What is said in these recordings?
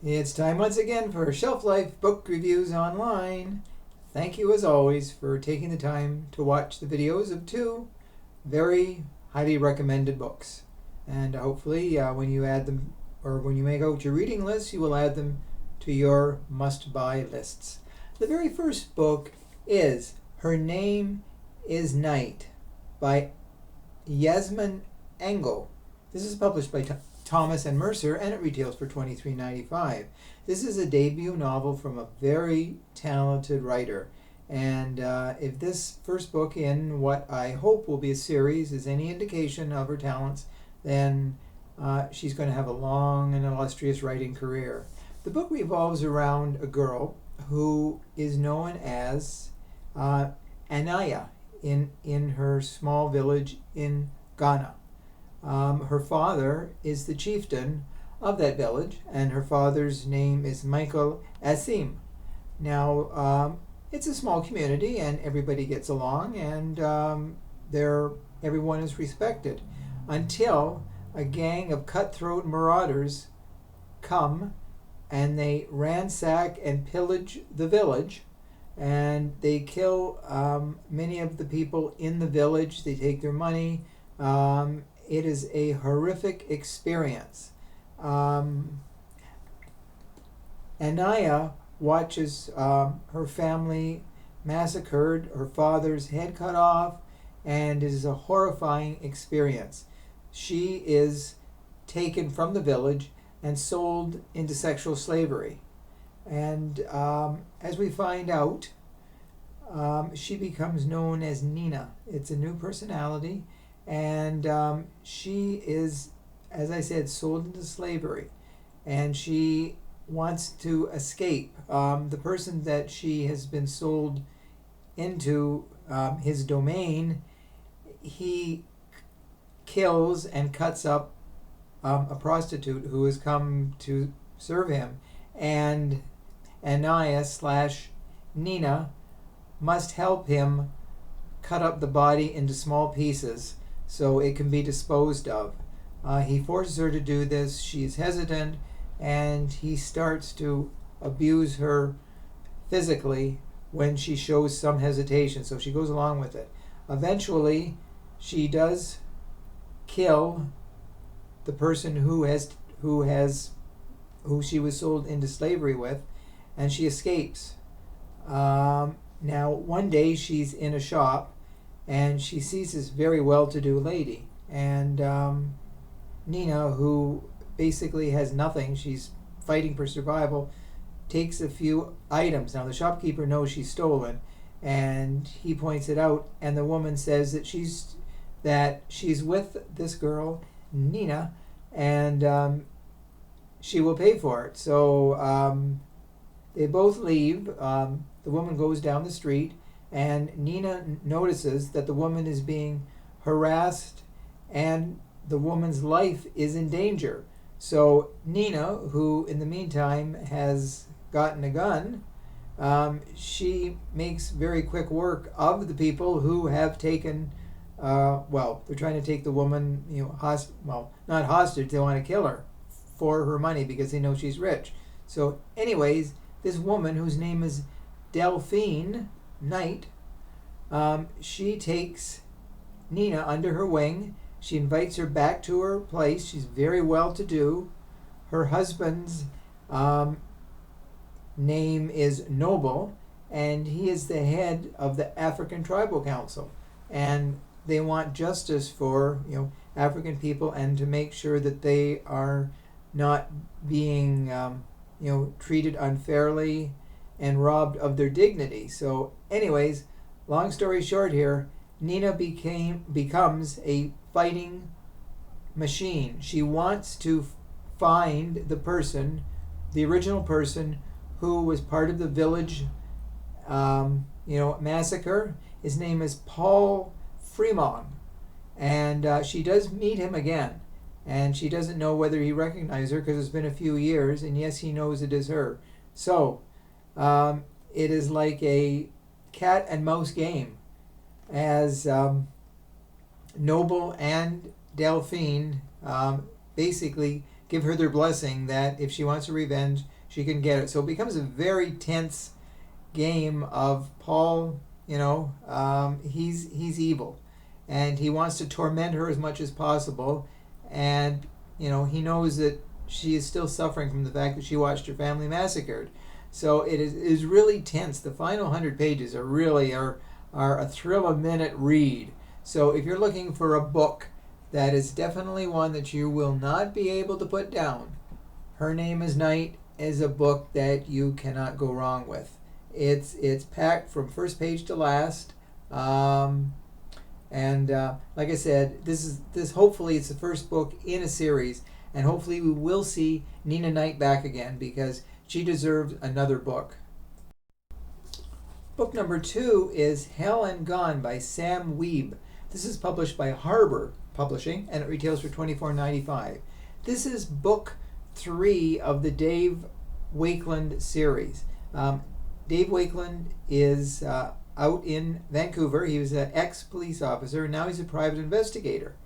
It's time once again for Shelf Life Book Reviews Online. Thank you as always for taking the time to watch the videos of two very highly recommended books. And hopefully when you add them, or when you make out your reading list, you will add them to your must-buy lists. The very first book is Her Name is Night by Yasmin Angoe. This is published by Thomas and Mercer, and it retails for $23.95. This is a debut novel from a very talented writer. And if this first book in what I hope will be a series is any indication of her talents, then she's going to have a long and illustrious writing career. The book revolves around a girl who is known as Anaya in her small village in Ghana. Her father is the chieftain of that village, and her father's name is Michael Asim. Now, it's a small community, and everybody gets along, and everyone is respected, until a gang of cutthroat marauders come, and they ransack and pillage the village, and they kill many of the people in the village. They take their money. It is a horrific experience. Anaya watches her family massacred, her father's head cut off, and it is a horrifying experience. She is taken from the village and sold into sexual slavery. And as we find out, she becomes known as Nina. It's a new personality. And she is, as I said, sold into slavery, and she wants to escape. The person that she has been sold into his domain, he kills and cuts up a prostitute who has come to serve him, and Anaya / Nina must help him cut up the body into small pieces so it can be disposed of. He forces her to do this. She's hesitant, and he starts to abuse her physically when she shows some hesitation, so she goes along with it. Eventually, she does kill the person who she was sold into slavery with, and she escapes. Now, one day she's in a shop, and she sees this very well-to-do lady, and Nina, who basically has nothing, she's fighting for survival, takes a few items. Now the shopkeeper knows she's stolen, and he points it out, and the woman says that she's with this girl, Nina, and she will pay for it. So they both leave. The woman goes down the street, and Nina notices that the woman is being harassed and the woman's life is in danger. So Nina, who in the meantime has gotten a gun, she makes very quick work of the people who have taken, they're trying to take the woman, not hostage, they want to kill her for her money because they know she's rich. So anyways, this woman, whose name is Delphine Knight, she takes Nina under her wing. She invites her back to her place. She's very well to do. Her husband's name is Noble, and he is the head of the African Tribal Council, and they want justice for African people, and to make sure that they are not being treated unfairly and robbed of their dignity. So anyways, long story short here, Nina becomes a fighting machine. She wants to find the original person who was part of the village massacre. His name is Paul Fremont, and she does meet him again, and she doesn't know whether he recognizes her because it's been a few years, and yes, he knows it is her. So it is like a cat and mouse game, as Noble and Delphine basically give her their blessing that if she wants a revenge, she can get it. So it becomes a very tense game of Paul. He's evil, and he wants to torment her as much as possible. And he knows that she is still suffering from the fact that she watched her family massacred. So it is really tense. The final 100 pages are a thrill-a-minute read. So if you're looking for a book that is definitely one that you will not be able to put down, Her Name is Night is a book that you cannot go wrong with. It's packed from first page to last. Like I said, this hopefully it's the first book in a series, and hopefully we will see Nina Knight back again because she deserves another book. Book number 2 is Hell and Gone by Sam Wiebe. This is published by Harbor Publishing, and it retails for $24.95. This is book 3 of the Dave Wakeland series. Dave Wakeland is out in Vancouver. He was an ex-police officer, and now he's a private investigator.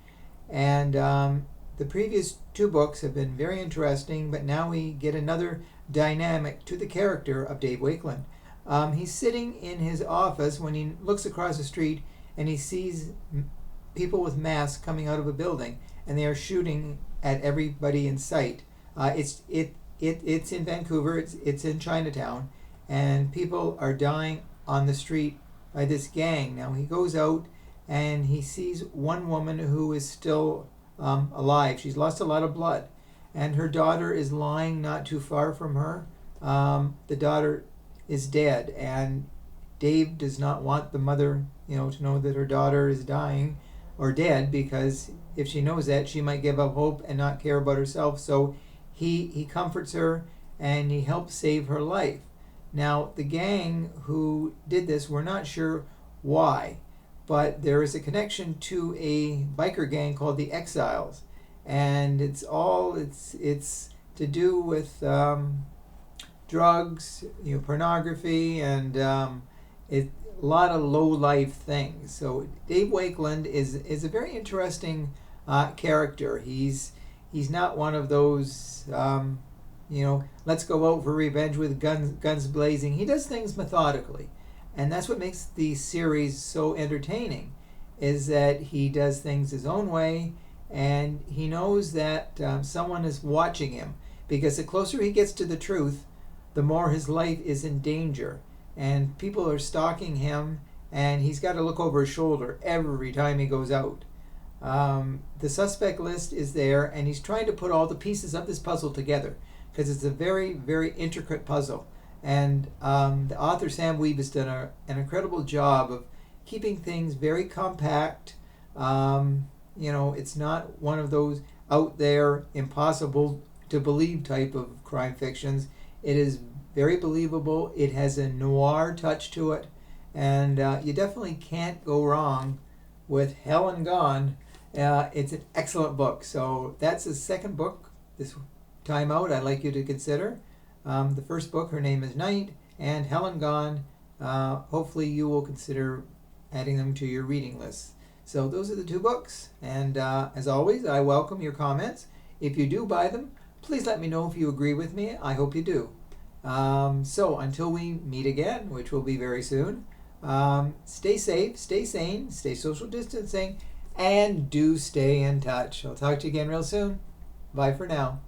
And the previous 2 books have been very interesting, but now we get another dynamic to the character of Dave Wakeland. He's sitting in his office when he looks across the street and he sees people with masks coming out of a building, and they are shooting at everybody in sight. It's in Vancouver. It's in Chinatown, and people are dying on the street by this gang. Now he goes out and he sees one woman who is still alive. She's lost a lot of blood, and her daughter is lying not too far from her. The daughter is dead, and Dave does not want the mother, to know that her daughter is dying or dead, because if she knows that, she might give up hope and not care about herself. So he comforts her and he helps save her life. Now, the gang who did this, we're not sure why, but there is a connection to a biker gang called the Exiles, and it's to do with drugs, pornography, and a lot of low life things. So Dave Wakeland is a very interesting character. He's not one of those let's go out for revenge with guns blazing. He does things methodically, and that's what makes the series so entertaining, is that he does things his own way, and he knows that someone is watching him, because the closer he gets to the truth, the more his life is in danger, and people are stalking him, and he's got to look over his shoulder every time he goes out. The suspect list is there, and he's trying to put all the pieces of this puzzle together, because it's a very, very intricate puzzle. And the author, Sam Wiebe, has done an incredible job of keeping things very compact. It's not one of those out there, impossible to believe type of crime fictions. It is very believable. It has a noir touch to it. And you definitely can't go wrong with Hell and Gone. It's an excellent book. So that's the second book this time out I'd like you to consider. The first book, Her Name is Night, and Hell and Gone. Hopefully you will consider adding them to your reading list. So those are the 2 books, and as always, I welcome your comments. If you do buy them, please let me know if you agree with me. I hope you do. So until we meet again, which will be very soon, stay safe, stay sane, stay social distancing, and do stay in touch. I'll talk to you again real soon. Bye for now.